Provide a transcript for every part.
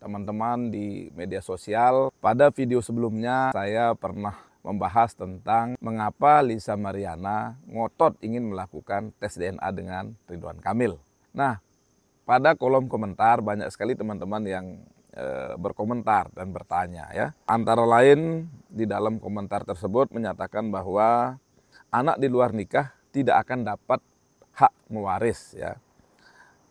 teman-teman di media sosial. Pada video sebelumnya saya pernah membahas tentang mengapa Lisa Mariana ngotot ingin melakukan tes DNA dengan Ridwan Kamil. Nah, pada kolom komentar banyak sekali teman-teman yang berkomentar dan bertanya ya. Antara lain di dalam komentar tersebut menyatakan bahwa anak di luar nikah tidak akan dapat hak mewaris ya.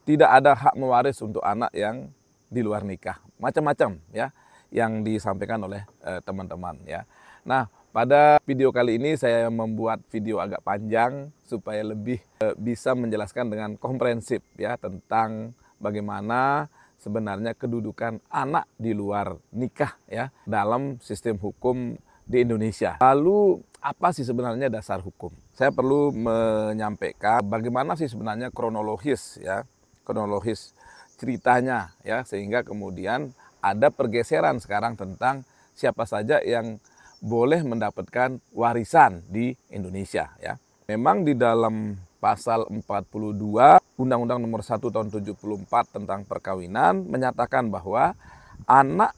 Tidak ada hak mewaris untuk anak yang di luar nikah. Macam-macam ya yang disampaikan oleh teman-teman ya. Nah, pada video kali ini saya membuat video agak panjang supaya lebih bisa menjelaskan dengan komprehensif ya tentang bagaimana sebenarnya kedudukan anak di luar nikah ya dalam sistem hukum di Indonesia. Lalu apa sih sebenarnya dasar hukum? Saya perlu menyampaikan bagaimana sih sebenarnya kronologis ceritanya ya, sehingga kemudian ada pergeseran sekarang tentang siapa saja yang boleh mendapatkan warisan di Indonesia ya. Memang di dalam pasal 42 Undang-Undang Nomor 1 Tahun 74 tentang perkawinan menyatakan bahwa anak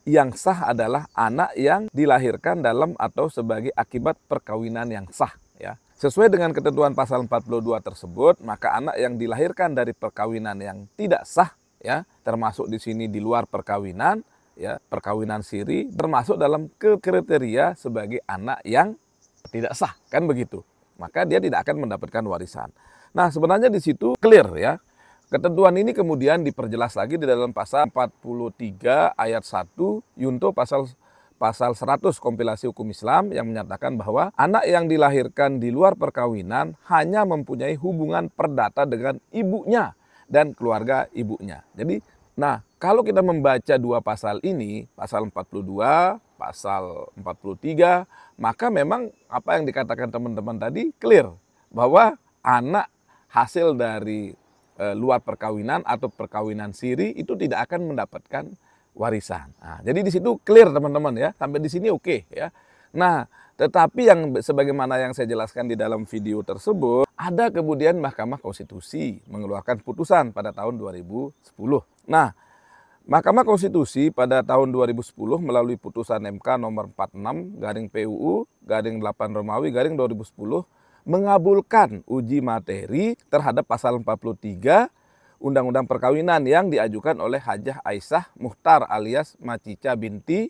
yang sah adalah anak yang dilahirkan dalam atau sebagai akibat perkawinan yang sah ya. Sesuai dengan ketentuan pasal 42 tersebut, maka anak yang dilahirkan dari perkawinan yang tidak sah ya, termasuk di sini di luar perkawinan ya, perkawinan siri termasuk dalam kriteria sebagai anak yang tidak sah, kan begitu. Maka dia tidak akan mendapatkan warisan. Nah, sebenarnya di situ clear ya. Ketentuan ini kemudian diperjelas lagi di dalam pasal 43 ayat 1 Yunto pasal 100 kompilasi hukum Islam yang menyatakan bahwa anak yang dilahirkan di luar perkawinan hanya mempunyai hubungan perdata dengan ibunya dan keluarga ibunya. Jadi, nah kalau kita membaca dua pasal ini, pasal 42, pasal 43, maka memang apa yang dikatakan teman-teman tadi clear bahwa anak hasil dari luar perkawinan atau perkawinan siri itu tidak akan mendapatkan warisan. Nah, jadi di situ clear teman-teman ya, sampai di sini oke ya. Nah, tetapi yang sebagaimana yang saya jelaskan di dalam video tersebut, ada kemudian Mahkamah Konstitusi mengeluarkan putusan pada tahun 2010. Nah, Mahkamah Konstitusi pada tahun 2010 melalui putusan MK nomor 46/PUU/8 Romawi/2010 mengabulkan uji materi terhadap pasal 43 Undang-Undang Perkawinan yang diajukan oleh Hajah Aisyah Muchtar alias Macica binti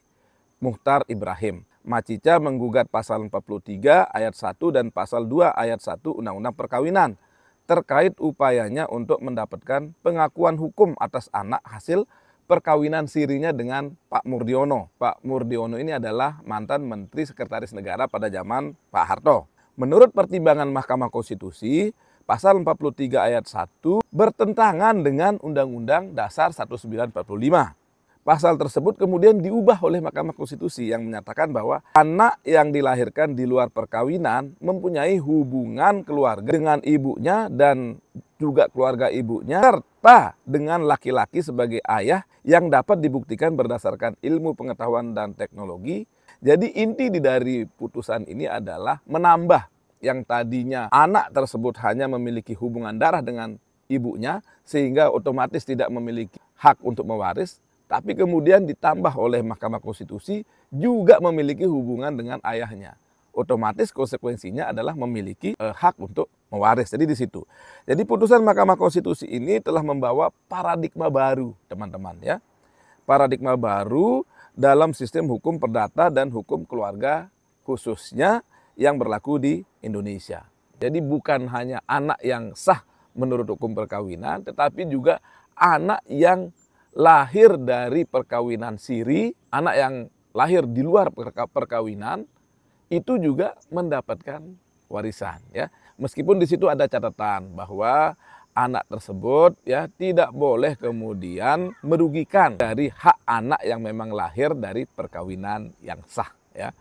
Muchtar Ibrahim. Macica menggugat pasal 43 ayat 1 dan pasal 2 ayat 1 Undang-Undang Perkawinan terkait upayanya untuk mendapatkan pengakuan hukum atas anak hasil perkawinan sirinya dengan Pak Murdiono. Pak Murdiono ini adalah mantan Menteri Sekretaris Negara pada zaman Pak Harto. Menurut pertimbangan Mahkamah Konstitusi, pasal 43 ayat 1 bertentangan dengan Undang-Undang Dasar 1945. Pasal tersebut kemudian diubah oleh Mahkamah Konstitusi yang menyatakan bahwa anak yang dilahirkan di luar perkawinan mempunyai hubungan keluarga dengan ibunya dan juga keluarga ibunya serta dengan laki-laki sebagai ayah yang dapat dibuktikan berdasarkan ilmu pengetahuan dan teknologi. Jadi inti dari putusan ini adalah menambah yang tadinya anak tersebut hanya memiliki hubungan darah dengan ibunya sehingga otomatis tidak memiliki hak untuk mewaris, tapi kemudian ditambah oleh Mahkamah Konstitusi juga memiliki hubungan dengan ayahnya. Otomatis konsekuensinya adalah memiliki hak untuk mewaris. Jadi di situ. Jadi putusan Mahkamah Konstitusi ini telah membawa paradigma baru, teman-teman ya. Paradigma baru dalam sistem hukum perdata dan hukum keluarga khususnya yang berlaku di Indonesia. Jadi bukan hanya anak yang sah menurut hukum perkawinan, tetapi juga anak yang lahir dari perkawinan siri, anak yang lahir di luar perkawinan, itu juga mendapatkan warisan ya. Meskipun di situ ada catatan bahwa anak tersebut ya tidak boleh kemudian merugikan dari hak anak yang memang lahir dari perkawinan yang sah ya.